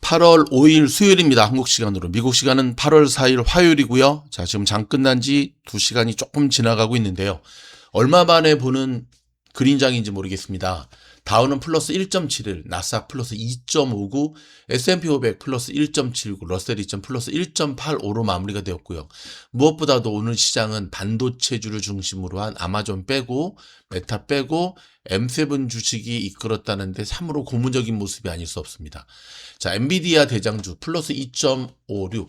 8월 5일 수요일입니다. 한국 시간으로. 미국 시간은 8월 4일 화요일이고요. 자, 지금 장 끝난 지 2시간이 조금 지나가고 있는데요. 얼마 만에 보는 그린장인지 모르겠습니다. 다우는 플러스 1.71, 나스닥 플러스 2.59, S&P 500 플러스 1.79, 러셀 2000 플러스 1.85로 마무리가 되었고요. 무엇보다도 오늘 시장은 반도체주를 중심으로 한 아마존 빼고 메타 빼고 M7 주식이 이끌었다는데 참으로 고무적인 모습이 아닐 수 없습니다. 자, 엔비디아 대장주 플러스 2.56,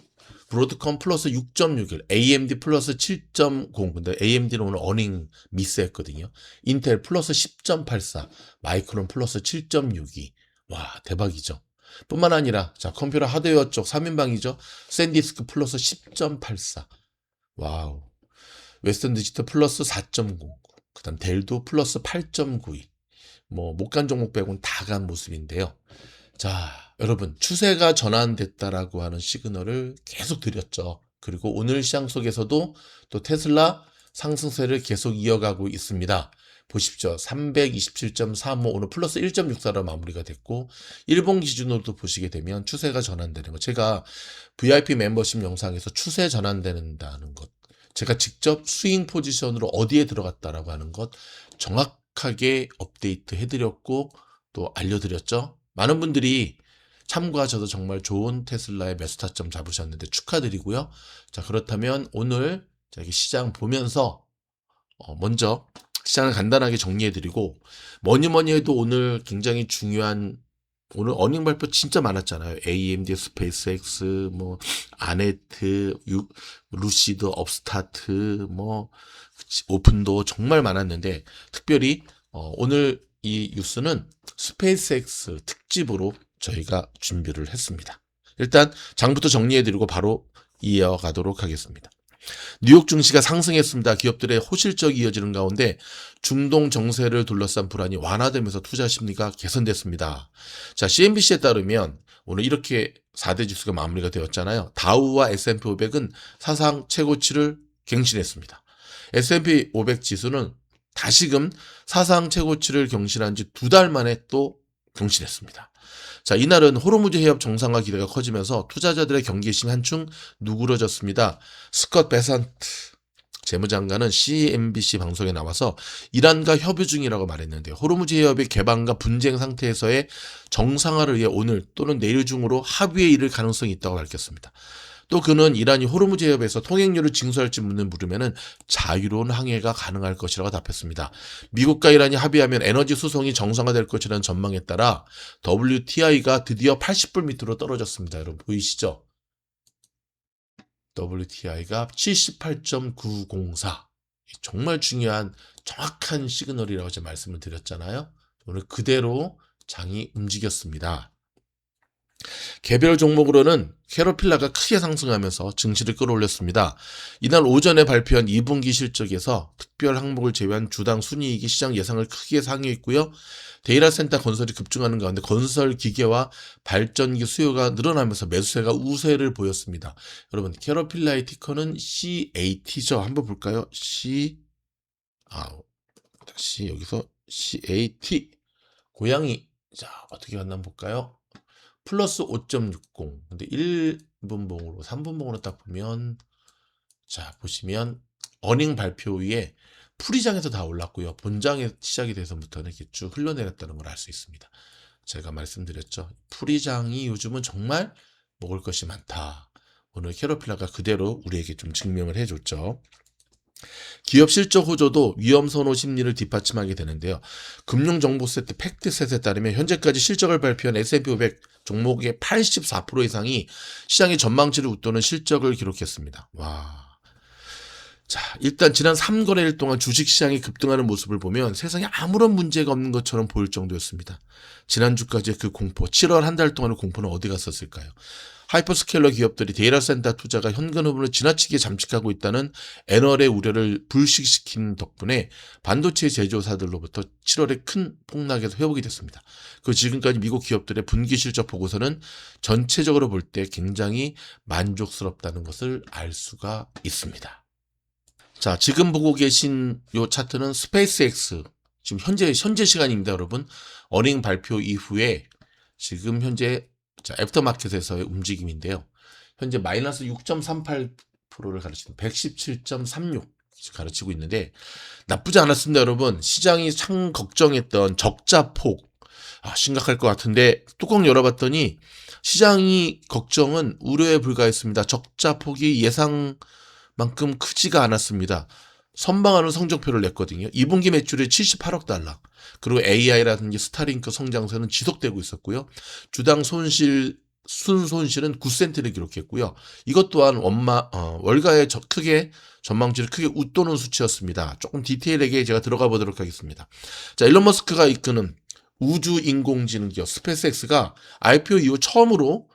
브로드컴 플러스 6.61, AMD 플러스 7.0. 근데 AMD는 오늘 어닝 미스했거든요. 인텔 플러스 10.84, 마이크론 플러스 7.62. 와, 대박이죠. 뿐만 아니라 자, 컴퓨터 하드웨어 쪽 3인방이죠. 샌디스크 플러스 10.84. 와우. 웨스턴 디지털 플러스 4.09. 그다음 델도 플러스 8.92. 못 간 종목 빼고는 다 간 모습인데요. 자, 여러분, 추세가 전환됐다라고 하는 시그널을 계속 드렸죠. 그리고 오늘 시장 속에서도 또 테슬라 상승세를 계속 이어가고 있습니다. 보십시오. 327.35 오늘 플러스 1.64로 마무리가 됐고, 일본 기준으로도 보시게 되면 추세가 전환되는 것. 제가 VIP 멤버십 영상에서 추세 전환된다는 것, 제가 직접 스윙 포지션으로 어디에 들어갔다라고 하는 것 정확하게 업데이트 해드렸고 또 알려드렸죠. 많은 분들이 참고하셔서 정말 좋은 테슬라의 매수 타점 잡으셨는데 축하드리고요. 자, 그렇다면 오늘 저기 시장 보면서 먼저 시장을 간단하게 정리해드리고, 뭐니 해도 오늘 굉장히 중요한, 오늘 어닝 발표 진짜 많았잖아요. AMD, 스페이스X, 아네트, 루시드, 업스타트, 오픈도 정말 많았는데, 특별히 오늘 이 뉴스는 스페이스X 특집으로 저희가 준비를 했습니다. 일단 장부터 정리해드리고 바로 이어가도록 하겠습니다. 뉴욕 증시가 상승했습니다. 기업들의 호실적이 이어지는 가운데 중동 정세를 둘러싼 불안이 완화되면서 투자 심리가 개선됐습니다. 자, CNBC에 따르면 오늘 이렇게 4대 지수가 마무리가 되었잖아요. 다우와 S&P 500은 사상 최고치를 갱신했습니다. S&P 500 지수는 다시금 사상 최고치를 경신한 지 2달 만에 또 경신했습니다. 자, 이날은 호르무즈 해협 정상화 기대가 커지면서 투자자들의 경계심이 한층 누그러졌습니다. 스콧 베산트 재무장관은 CNBC 방송에 나와서 이란과 협의 중이라고 말했는데, 호르무즈 해협의 개방과 분쟁 상태에서의 정상화를 위해 오늘 또는 내일 중으로 합의에 이를 가능성이 있다고 밝혔습니다. 또 그는 이란이 호르무즈 해협에서 통행료를 징수할지 물으면은 자유로운 항해가 가능할 것이라고 답했습니다. 미국과 이란이 합의하면 에너지 수송이 정상화될 것이라는 전망에 따라 WTI가 드디어 80불 밑으로 떨어졌습니다. 여러분 보이시죠? WTI가 78.904. 정말 중요한 정확한 시그널이라고 제가 말씀을 드렸잖아요. 오늘 그대로 장이 움직였습니다. 개별 종목으로는 캐터필라가 크게 상승하면서 증시를 끌어올렸습니다. 이날 오전에 발표한 2분기 실적에서 특별 항목을 제외한 주당 순이익이 시장 예상을 크게 상회했고요. 데이터센터 건설이 급증하는 가운데 건설 기계와 발전기 수요가 늘어나면서 매수세가 우세를 보였습니다. 여러분, 캐터필라의 티커는 CAT죠. 한번 볼까요? 다시 여기서 CAT 고양이. 자, 어떻게 갔나 볼까요? 플러스 5.60. 근데 1분봉으로 3분봉으로 딱 보면, 자, 보시면 어닝 발표 후에 풀이장에서 다 올랐고요. 본장에 시작이 돼서부터는 이렇게 쭉 흘러내렸다는 걸 알 수 있습니다. 제가 말씀드렸죠. 풀이장이 요즘은 정말 먹을 것이 많다. 오늘 캐터필라가 그대로 우리에게 좀 증명을 해줬죠. 기업 실적 호조도 위험 선호 심리를 뒷받침하게 되는데요. 금융정보세트 팩트셋에 따르면 현재까지 실적을 발표한 S&P 500 종목의 84% 이상이 시장의 전망치를 웃도는 실적을 기록했습니다. 와. 자, 일단 지난 3거래일 동안 주식시장이 급등하는 모습을 보면 세상에 아무런 문제가 없는 것처럼 보일 정도였습니다. 지난주까지의 그 공포, 7월 한 달 동안의 공포는 어디 갔었을까요? 하이퍼스케일러 기업들이 데이터센터 투자가 현금 흐름을 지나치게 잠식하고 있다는 애널의 우려를 불식시킨 덕분에 반도체 제조사들로부터 7월에 큰 폭락에서 회복이 됐습니다. 그 지금까지 미국 기업들의 분기 실적 보고서는 전체적으로 볼 때 굉장히 만족스럽다는 것을 알 수가 있습니다. 자, 지금 보고 계신 이 차트는 스페이스X, 지금 현재 시간입니다, 여러분. 어닝 발표 이후에 지금 현재 자, 애프터마켓에서의 움직임인데요. 현재 마이너스 6.38%를 가르치는 117.36 가르치고 있는데 나쁘지 않았습니다, 여러분. 시장이 참 걱정했던 적자폭 심각할 것 같은데 뚜껑 열어봤더니 시장이 걱정은 우려에 불과했습니다. 적자폭이 예상만큼 크지가 않았습니다. 선방하는 성적표를 냈거든요. 2분기 매출이 78억 달러. 그리고 AI라든지 스타링크 성장세는 지속되고 있었고요. 주당 순손실은 9센트를 기록했고요. 이것 또한 월가의 전망치를 크게 웃도는 수치였습니다. 조금 디테일하게 제가 들어가 보도록 하겠습니다. 자, 일론 머스크가 이끄는 우주 인공지능 기업 스페이스X가 IPO 이후 처음으로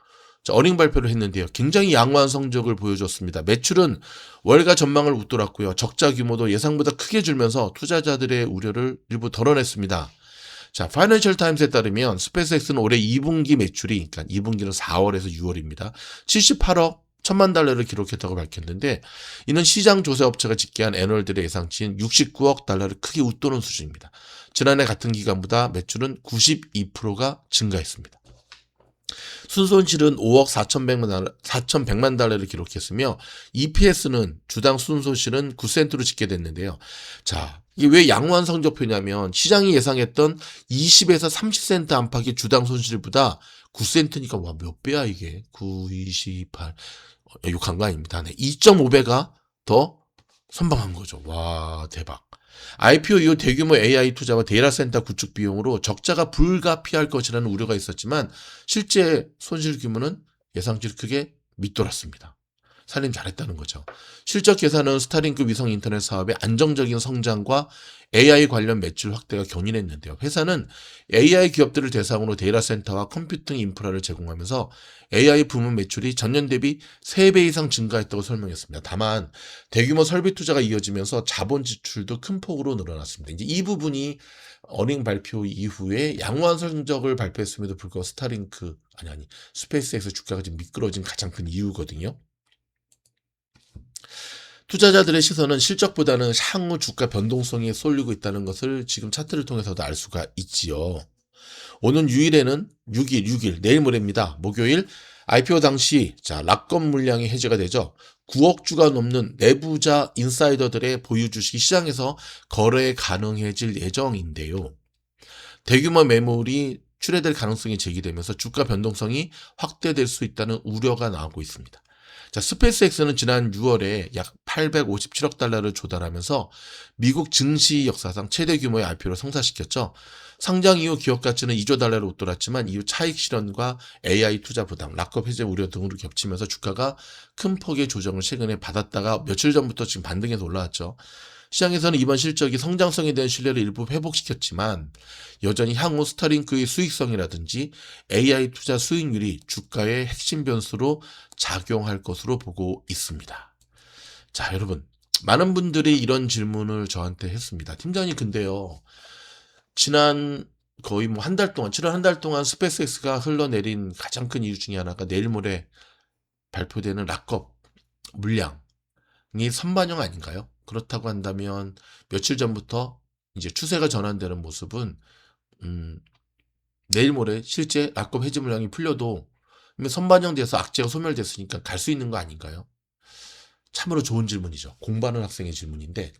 어닝 발표를 했는데요. 굉장히 양호한 성적을 보여줬습니다. 매출은 월가 전망을 웃돌았고요. 적자 규모도 예상보다 크게 줄면서 투자자들의 우려를 일부 덜어냈습니다. 자, 파이낸셜 타임스에 따르면 스페이스X는 올해 2분기 매출이, 그러니까 2분기는 4월에서 6월입니다. 78억 1천만 달러를 기록했다고 밝혔는데 이는 시장 조사 업체가 집계한 애널들의 예상치인 69억 달러를 크게 웃도는 수준입니다. 지난해 같은 기간보다 매출은 92%가 증가했습니다. 순손실은 5억 4,100만 달러를 기록했으며 EPS는 주당 순손실은 9센트로 집계됐는데요. 자, 이게 왜 양호한 성적표냐면 시장이 예상했던 20에서 30센트 안팎의 주당 손실보다 9센트니까 와, 몇 배야 이게. 9, 28 욕한 거 아닙니다. 2.5배가 더 선방한 거죠. 와, 대박. IPO 이후 대규모 AI 투자와 데이터 센터 구축 비용으로 적자가 불가피할 것이라는 우려가 있었지만 실제 손실 규모는 예상치를 크게 밑돌았습니다. 살림 잘했다는 거죠. 실적 계산은 스타링크 위성 인터넷 사업의 안정적인 성장과 AI 관련 매출 확대가 견인했는데요. 회사는 AI 기업들을 대상으로 데이터 센터와 컴퓨팅 인프라를 제공하면서 AI 부문 매출이 전년 대비 3배 이상 증가했다고 설명했습니다. 다만 대규모 설비 투자가 이어지면서 자본 지출도 큰 폭으로 늘어났습니다. 이제 이 부분이 어닝 발표 이후에 양호한 성적을 발표했음에도 불구하고 스페이스X 주가가 지금 미끄러진 가장 큰 이유거든요. 투자자들의 시선은 실적보다는 향후 주가 변동성에 쏠리고 있다는 것을 지금 차트를 통해서도 알 수가 있지요. 오는 6일, 내일 모레입니다. 목요일 IPO 당시 락업 물량이 해제가 되죠. 9억 주가 넘는 내부자 인사이더들의 보유 주식이 시장에서 거래 가능해질 예정인데요. 대규모 매물이 출회될 가능성이 제기되면서 주가 변동성이 확대될 수 있다는 우려가 나오고 있습니다. 자, 스페이스X는 지난 6월에 약 857억 달러를 조달하면서 미국 증시 역사상 최대 규모의 IPO를 성사시켰죠. 상장 이후 기업 가치는 2조 달러를 웃돌았지만 이후 차익 실현과 AI 투자 부담, 락업 해제 우려 등으로 겹치면서 주가가 큰 폭의 조정을 최근에 받았다가 며칠 전부터 지금 반등해서 올라왔죠. 시장에서는 이번 실적이 성장성에 대한 신뢰를 일부 회복시켰지만 여전히 향후 스타링크의 수익성이라든지 AI 투자 수익률이 주가의 핵심 변수로 작용할 것으로 보고 있습니다. 자, 여러분, 많은 분들이 이런 질문을 저한테 했습니다. 팀장님, 근데요, 지난 거의 한 달 동안, 7월 한 달 동안 스페이스X가 흘러내린 가장 큰 이유 중에 하나가 내일 모레 발표되는 락업 물량이 선반영 아닌가요? 그렇다고 한다면 며칠 전부터 이제 추세가 전환되는 모습은 내일 모레 실제 락업 해지 물량이 풀려도 선반영돼서 악재가 소멸됐으니까 갈 수 있는 거 아닌가요? 참으로 좋은 질문이죠. 공부하는 학생의 질문인데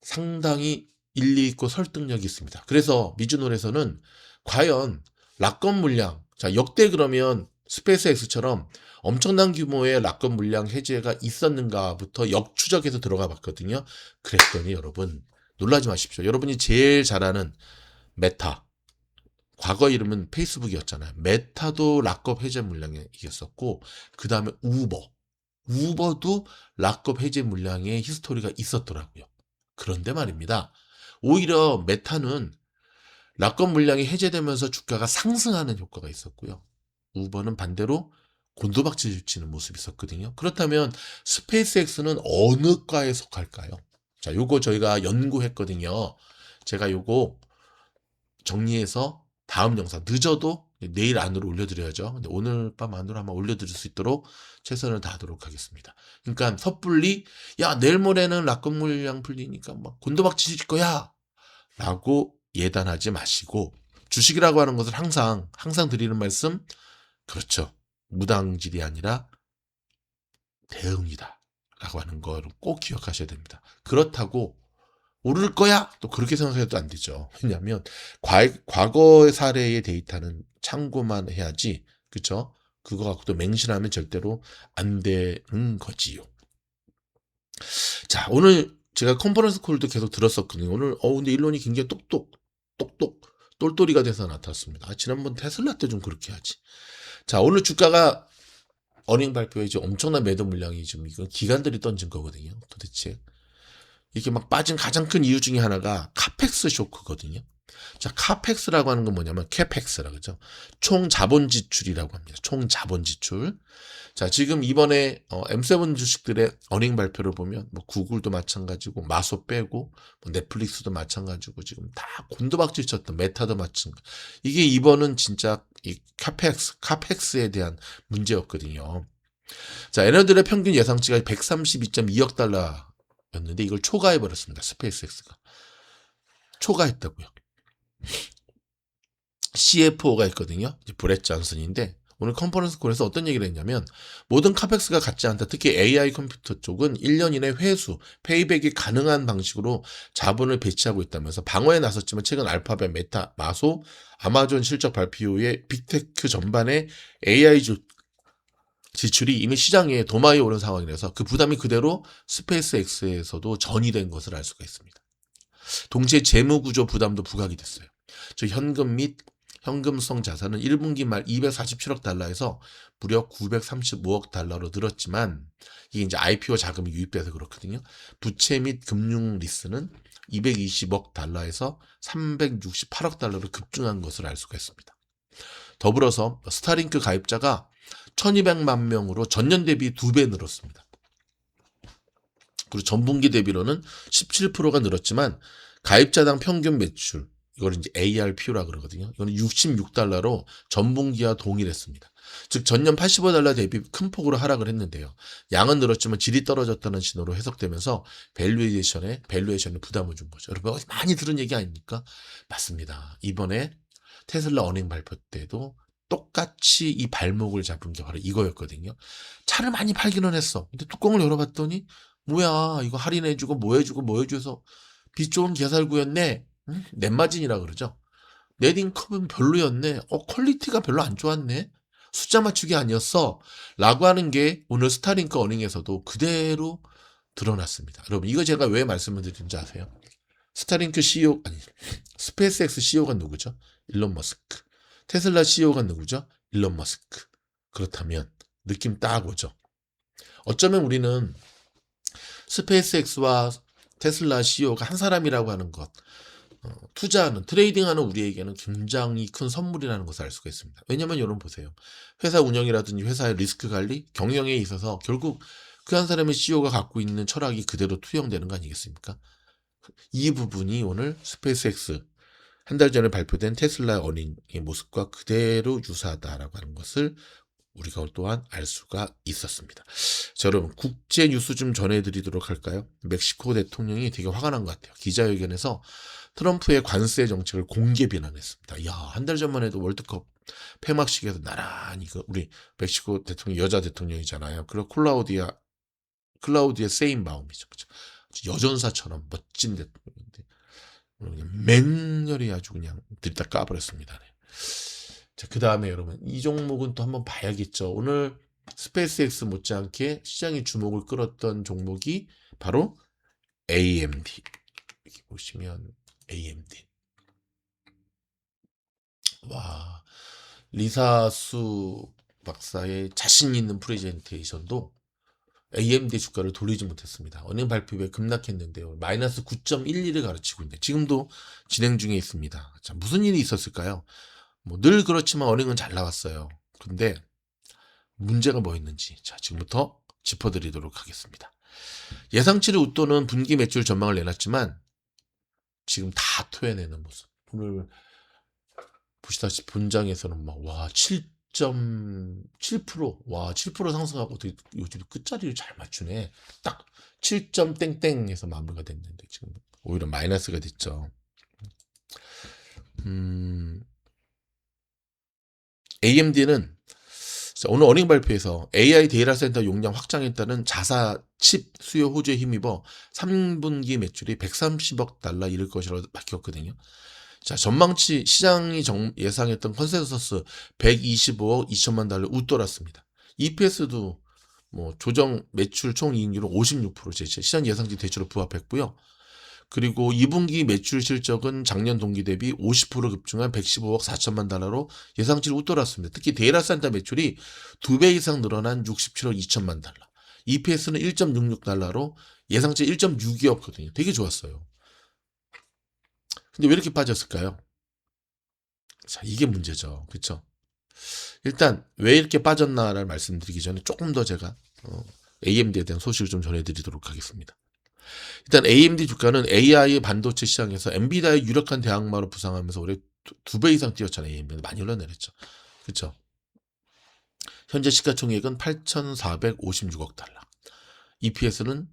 상당히 일리 있고 설득력이 있습니다. 그래서 미주놀에서는 과연 락업 물량, 자, 역대 그러면 스페이스X처럼 엄청난 규모의 락업 물량 해제가 있었는가부터 역추적해서 들어가 봤거든요. 그랬더니 여러분 놀라지 마십시오. 여러분이 제일 잘 아는 메타, 과거 이름은 페이스북이었잖아요. 메타도 락업 해제 물량에 이겼었고 그 다음에 우버도 락업 해제 물량의 히스토리가 있었더라고요. 그런데 말입니다. 오히려 메타는 락업 물량이 해제되면서 주가가 상승하는 효과가 있었고요. 우버는 반대로 곤두박질 치는 모습이 있었거든요. 그렇다면 스페이스X는 어느 과에 속할까요? 자, 요거 저희가 연구했거든요. 제가 요거 정리해서 다음 영상 늦어도 내일 안으로 올려드려야죠. 근데 오늘 밤 안으로 한번 올려드릴 수 있도록 최선을 다하도록 하겠습니다. 그러니까 섣불리 야 내일 모레는 락업 물량 풀리니까 막 곤두박질 칠 거야 라고 예단하지 마시고 주식이라고 하는 것을 항상 드리는 말씀 그렇죠. 무당질이 아니라 대응이다. 라고 하는 거를 꼭 기억하셔야 됩니다. 그렇다고 오를 거야? 또 그렇게 생각해도 안 되죠. 왜냐하면 과거의 사례의 데이터는 참고만 해야지, 그쵸? 그거 갖고 또 맹신하면 절대로 안 되는 거지요. 자, 오늘 제가 컨퍼런스 콜도 계속 들었었거든요. 오늘 근데 일론이 굉장히 똑똑 똘똘이가 돼서 나타났습니다. 지난번 테슬라 때 좀 그렇게 하지. 자, 오늘 주가가 어닝 발표에 이제 엄청난 매도 물량이 지금 이건 기관들이 던진 거거든요. 도대체 이렇게 막 빠진 가장 큰 이유 중에 하나가 카펙스 쇼크거든요. 자, 카펙스라고 하는 건 뭐냐면 캐펙스라 그러죠. 총 자본 지출이라고 합니다. 총 자본 지출. 자, 지금 이번에 M7 주식들의 어닝 발표를 보면 뭐 구글도 마찬가지고 마소 빼고 뭐 넷플릭스도 마찬가지고 지금 다 곤두박질 쳤던 메타도 마찬가지. 이게 이번은 진짜 이 카펙스에 대한 문제였거든요. 자, 얘네들의 평균 예상치가 132.2억 달러였는데 이걸 초과해 버렸습니다. 스페이스X가 초과했다고요. CFO가 있거든요. 브렛 존슨인데 오늘 컨퍼런스 콜에서 어떤 얘기를 했냐면 모든 카펙스가 같지 않다. 특히 AI 컴퓨터 쪽은 1년 이내 회수, 페이백이 가능한 방식으로 자본을 배치하고 있다면서 방어에 나섰지만 최근 알파벳, 메타, 마소, 아마존 실적 발표 이후에 빅테크 전반의 AI 지출이 이미 시장에 도마에 오른 상황이라서 그 부담이 그대로 스페이스X에서도 전이된 것을 알 수가 있습니다. 동시에 재무구조 부담도 부각이 됐어요. 저 현금 및 현금성 자산은 1분기 말 247억 달러에서 무려 935억 달러로 늘었지만 이게 이제 IPO 자금이 유입돼서 그렇거든요. 부채 및 금융 리스는 220억 달러에서 368억 달러로 급증한 것을 알 수가 있습니다. 더불어서 스타링크 가입자가 1200만 명으로 전년 대비 2배 늘었습니다. 그리고 전분기 대비로는 17%가 늘었지만 가입자당 평균 매출 이걸 이제 ARPU라 그러거든요. 이거는 66달러로 전분기와 동일했습니다. 즉 전년 85달러 대비 큰 폭으로 하락을 했는데요. 양은 늘었지만 질이 떨어졌다는 신호로 해석되면서 밸류에이션에 부담을 준 거죠. 여러분 많이 들은 얘기 아닙니까? 맞습니다. 이번에 테슬라 어닝 발표 때도 똑같이 이 발목을 잡은 게 바로 이거였거든요. 차를 많이 팔기는 했어. 근데 뚜껑을 열어봤더니 뭐야 이거 할인해주고 뭐 해주고 빚 좋은 개살구였네. 넷마진이라 그러죠. 넷인컴은 별로였네. 퀄리티가 별로 안 좋았네. 숫자 맞추기 아니었어. 라고 하는 게 오늘 스타링크 어닝에서도 그대로 드러났습니다. 여러분 이거 제가 왜 말씀을 드린지 아세요? 스타링크 CEO 아니 스페이스X CEO가 누구죠? 일론 머스크. 테슬라 CEO가 누구죠? 일론 머스크. 그렇다면 느낌 딱 오죠. 어쩌면 우리는 스페이스X와 테슬라 CEO가 한 사람이라고 하는 것, 투자하는, 트레이딩하는 우리에게는 굉장히 큰 선물이라는 것을 알 수가 있습니다. 왜냐하면 여러분 보세요. 회사 운영이라든지 회사의 리스크 관리, 경영에 있어서 결국 그 한 사람의 CEO가 갖고 있는 철학이 그대로 투영되는 거 아니겠습니까? 이 부분이 오늘 스페이스X 한 달 전에 발표된 테슬라 어닝의 모습과 그대로 유사하다라고 하는 것을 우리가 또한 알 수가 있었습니다. 자, 여러분 국제 뉴스 좀 전해드리도록 할까요? 멕시코 대통령이 되게 화가 난 것 같아요. 기자회견에서 트럼프의 관세 정책을 공개 비난했습니다. 야, 한 달 전만 해도 월드컵 폐막식에서 나란히 우리 멕시코 대통령 여자 대통령이잖아요. 그리고 클라우디아 세인바움이죠. 그렇죠? 여전사처럼 멋진 대통령인데 그냥 맹렬히 아주 그냥 들이다 까버렸습니다. 네. 자, 그 다음에 여러분 이 종목은 또 한번 봐야겠죠. 오늘 스페이스X 못지않게 시장의 주목을 끌었던 종목이 바로 AMD. 여기 보시면 AMD. 와, 리사수 박사의 자신 있는 프레젠테이션도 AMD 주가를 돌리지 못했습니다. 어닝 발표 후에 급락했는데요. 마이너스 9.11을 가르치고 있는데 지금도 진행 중에 있습니다. 자, 무슨 일이 있었을까요? 뭐 늘 그렇지만 어닝은 잘 나왔어요. 근데 문제가 뭐였는지 자 지금부터 짚어드리도록 하겠습니다. 예상치를 웃도는 분기 매출 전망을 내놨지만 지금 다 토해내는 모습. 오늘 보시다시피 본장에서는 와 7.7% 와 7% 상승하고 요즘 끝자리를 잘 맞추네. 딱 7점 땡땡에서 마무리가 됐는데 지금 오히려 마이너스가 됐죠. AMD는 자, 오늘 어닝 발표에서 AI 데이터 센터 용량 확장에 따른 자사 칩 수요 호주에 힘입어 3분기 매출이 130억 달러 이를 것이라고 밝혔거든요. 자, 전망치 시장이 예상했던 컨센서스 125억 2천만 달러 웃돌았습니다. EPS도 뭐 조정 매출 총이익률은 56%제 시장 예상치 대체로 부합했고요. 그리고 2분기 매출 실적은 작년 동기 대비 50% 급증한 115억 4천만 달러로 예상치를 웃돌았습니다. 특히 데이터 센터 매출이 2배 이상 늘어난 67억 2천만 달러. EPS는 1.66달러로 예상치 1.6이었거든요. 되게 좋았어요. 근데 왜 이렇게 빠졌을까요? 자, 이게 문제죠. 그렇죠? 일단 왜 이렇게 빠졌나를 말씀드리기 전에 조금 더 제가 AMD에 대한 소식을 좀 전해드리도록 하겠습니다. 일단 AMD 주가는 AI 반도체 시장에서 엔비디아의 유력한 대항마로 부상하면서 올해 2배 이상 뛰었잖아요. AMD는 많이 흘러내렸죠. 그렇죠? 현재 시가총액은 8,456억 달러. EPS는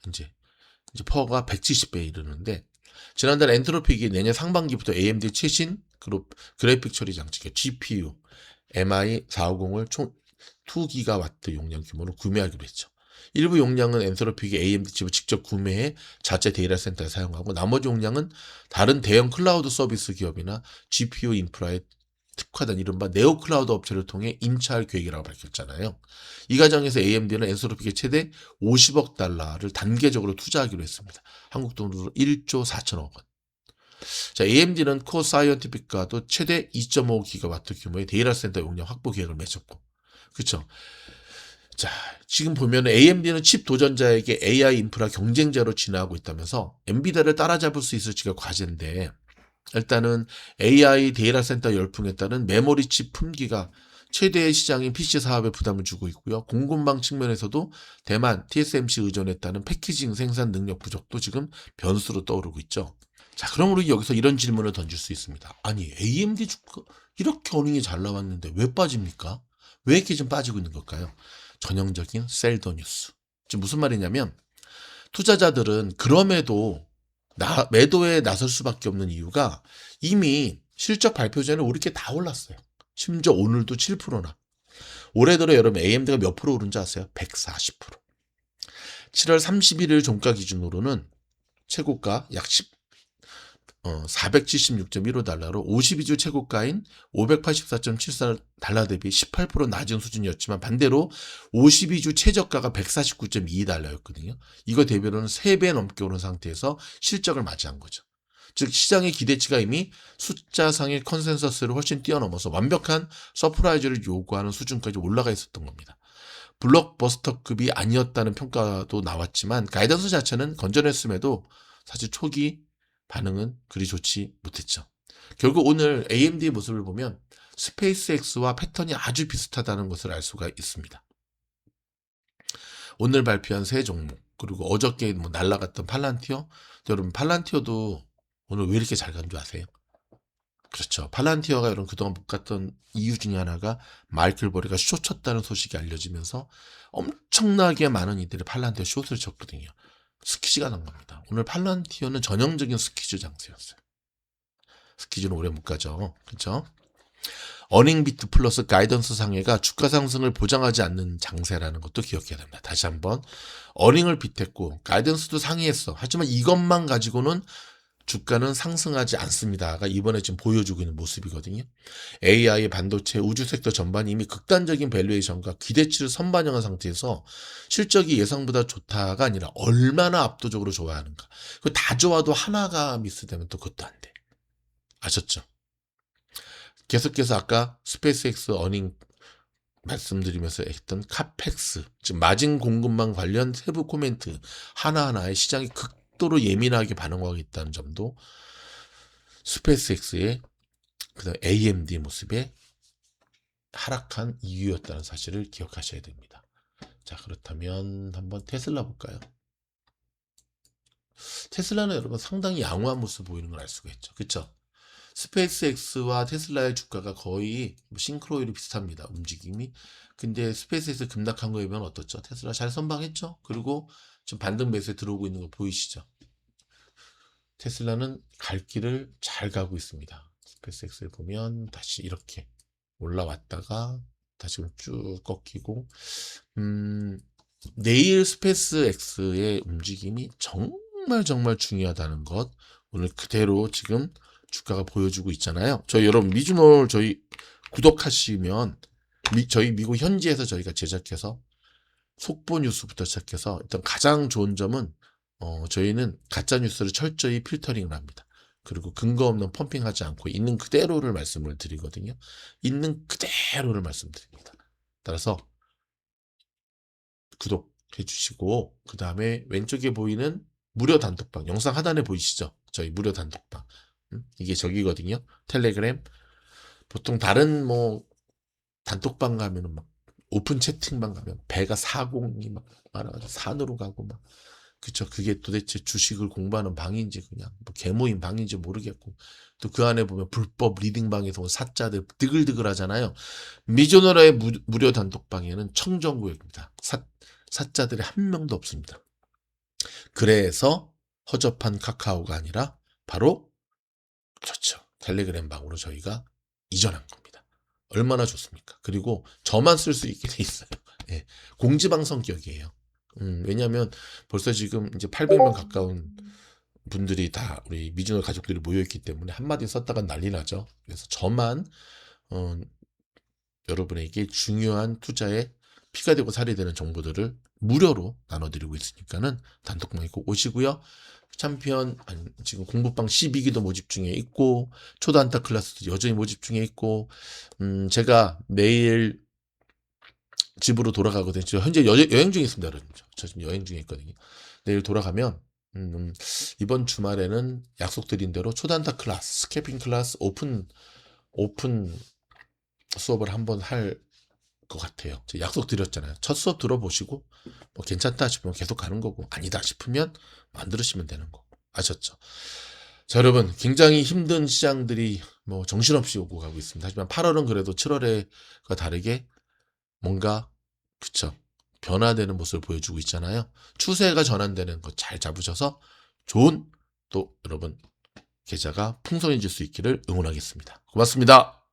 이제 퍼가 170배에 이르는데 지난달 엔트로픽이 내년 상반기부터 AMD 최신 그래픽 처리 장치 GPU MI450을 총 2기가와트 용량 규모로 구매하기로 했죠. 일부 용량은 엔트로픽이 AMD 칩을 직접 구매해 자체 데이터 센터에 사용하고 나머지 용량은 다른 대형 클라우드 서비스 기업이나 GPU 인프라에 특화된 이른바 네오 클라우드 업체를 통해 임차할 계획이라고 밝혔잖아요. 이 과정에서 AMD는 엔트로픽에 최대 50억 달러를 단계적으로 투자하기로 했습니다. 한국 돈으로 1조 4천억 원. 자, AMD는 코어 사이언티픽과도 최대 2.5기가와트 규모의 데이터 센터 용량 확보 계획을 맺었고, 그렇죠. 자, 지금 보면 AMD는 칩 도전자에게 AI 인프라 경쟁자로 진화하고 있다면서 엔비디아를 따라잡을 수 있을지가 과제인데, 일단은 AI 데이터 센터 열풍에 따른 메모리 칩 품귀가 최대의 시장인 PC 사업에 부담을 주고 있고요. 공급망 측면에서도 대만 TSMC 의존에 따른 패키징 생산 능력 부족도 지금 변수로 떠오르고 있죠. 자, 그럼 우리 여기서 이런 질문을 던질 수 있습니다. 아니, AMD 주가 이렇게 어닝이 잘 나왔는데 왜 빠집니까? 왜 이렇게 좀 빠지고 있는 걸까요? 전형적인 셀더 뉴스. 지금 무슨 말이냐면 투자자들은 그럼에도 매도에 나설 수밖에 없는 이유가 이미 실적 발표 전에 우리 게 다 올랐어요. 심지어 오늘도 7%나. 올해 들어 여러분 AMD가 몇 프로 오른 줄 아세요? 140%. 7월 31일 종가 기준으로는 최고가 약 476.15달러로 52주 최고가인 584.74달러 대비 18% 낮은 수준이었지만 반대로 52주 최저가가 149.22달러였거든요. 이거 대비로는 3배 넘게 오른 상태에서 실적을 맞이한 거죠. 즉 시장의 기대치가 이미 숫자상의 컨센서스를 훨씬 뛰어넘어서 완벽한 서프라이즈를 요구하는 수준까지 올라가 있었던 겁니다. 블록버스터급이 아니었다는 평가도 나왔지만 가이던스 자체는 건전했음에도 사실 초기 반응은 그리 좋지 못했죠. 결국 오늘 AMD의 모습을 보면 스페이스X와 패턴이 아주 비슷하다는 것을 알 수가 있습니다. 오늘 발표한 세 종목 그리고 어저께 날라갔던 팔란티어, 여러분 팔란티어도 오늘 왜 이렇게 잘 간 줄 아세요? 그렇죠. 팔란티어가 여러분 그동안 못 갔던 이유 중에 하나가 마이클 버리가 숏 쳤다는 소식이 알려지면서 엄청나게 많은 이들이 팔란티어 숏을 쳤거든요. 스퀴즈가 난 겁니다. 오늘 팔란티어는 전형적인 스퀴즈 장세였어요. 스퀴즈는 오래 못 가죠. 그렇죠? 어닝비트 플러스 가이던스 상해가 주가 상승을 보장하지 않는 장세라는 것도 기억해야 됩니다. 다시 한번 어닝을 비트했고 가이던스도 상회했어. 하지만 이것만 가지고는 주가는 상승하지 않습니다가 이번에 지금 보여주고 있는 모습이거든요. AI, 반도체, 우주 섹터 전반이 이미 극단적인 밸류에이션과 기대치를 선반영한 상태에서 실적이 예상보다 좋다가 아니라 얼마나 압도적으로 좋아야 하는가. 다 좋아도 하나가 미스되면 또 그것도 안 돼. 아셨죠? 계속해서 아까 스페이스X 어닝 말씀드리면서 했던 카펙스, 즉 마진 공급망 관련 세부 코멘트 하나하나에 시장이 극도로 예민하게 반응하고 있다는 점도 스페이스X의 그다음 AMD 모습에 하락한 이유였다는 사실을 기억하셔야 됩니다. 자, 그렇다면 한번 테슬라 볼까요? 테슬라는 여러분 상당히 양호한 모습 보이는 걸 알 수가 있죠. 그렇죠? 스페이스X와 테슬라의 주가가 거의 싱크로율이 비슷합니다. 움직임이. 근데 스페이스X 급락한 거에 비하면 어떻죠? 테슬라 잘 선방했죠? 그리고 지금 반등 매수에 들어오고 있는 거 보이시죠? 테슬라는 갈 길을 잘 가고 있습니다. 스페이스X를 보면 다시 이렇게 올라왔다가 다시금 쭉 꺾이고, 내일 스페이스 X의 움직임이 정말 중요하다는 것, 오늘 그대로 지금 주가가 보여주고 있잖아요. 저희 여러분 미주노를 저희 구독하시면 저희 미국 현지에서 저희가 제작해서 속보 뉴스부터 시작해서 일단 가장 좋은 점은 저희는 가짜 뉴스를 철저히 필터링을 합니다. 그리고 근거 없는 펌핑하지 않고 있는 그대로를 말씀을 드리거든요. 있는 그대로를 말씀드립니다. 따라서 구독해 주시고, 그 다음에 왼쪽에 보이는 무료 단톡방, 영상 하단에 보이시죠? 저희 무료 단톡방. 이게 저기거든요. 텔레그램. 보통 다른 뭐 단톡방 가면은 막 오픈 채팅방 가면 배가 사공이 막 많아가지고 산으로 가고 막, 그쵸. 그게 도대체 주식을 공부하는 방인지 그냥 뭐 개모임 방인지 모르겠고, 또 그 안에 보면 불법 리딩방에서 온 사자들 드글드글 하잖아요. 미조너라의 무료 단톡방에는 청정구역입니다. 사자들이 한 명도 없습니다. 그래서 허접한 카카오가 아니라 바로 그렇죠. 텔레그램 방으로 저희가 이전한 겁니다. 얼마나 좋습니까? 그리고 저만 쓸 수 있게 돼 있어요. 예, 공지방 성격이에요. 왜냐하면 벌써 지금 이제 800명 가까운 분들이 다 우리 미즈노 가족들이 모여있기 때문에 한마디 썼다가 난리 나죠. 그래서 저만 여러분에게 중요한 투자에 피가 되고 살이 되는 정보들을 무료로 나눠드리고 있으니까는 단톡방에 꼭 오시고요. 챔피언 지금 공부방 12기도 모집 중에 있고, 초단타 클래스도 여전히 모집 중에 있고, 제가 내일 집으로 돌아가거든요. 저 현재 여행 중에 있습니다, 여러분. 저 지금 여행 중에 있거든요. 내일 돌아가면 이번 주말에는 약속드린 대로 초단타 클래스, 스캐핑 클래스 오픈 수업을 한번 할 것 같아요. 제가 약속 드렸잖아요. 첫 수업 들어보시고 뭐 괜찮다 싶으면 계속 가는 거고, 아니다 싶으면 안 들으시면 되는 거고. 아셨죠? 자, 여러분, 굉장히 힘든 시장들이 뭐 정신없이 오고 가고 있습니다. 하지만 8월은 그래도 7월과 다르게 뭔가 그쵸, 변화되는 모습을 보여주고 있잖아요. 추세가 전환되는 거 잘 잡으셔서 좋은 또 여러분 계좌가 풍성해질 수 있기를 응원하겠습니다. 고맙습니다.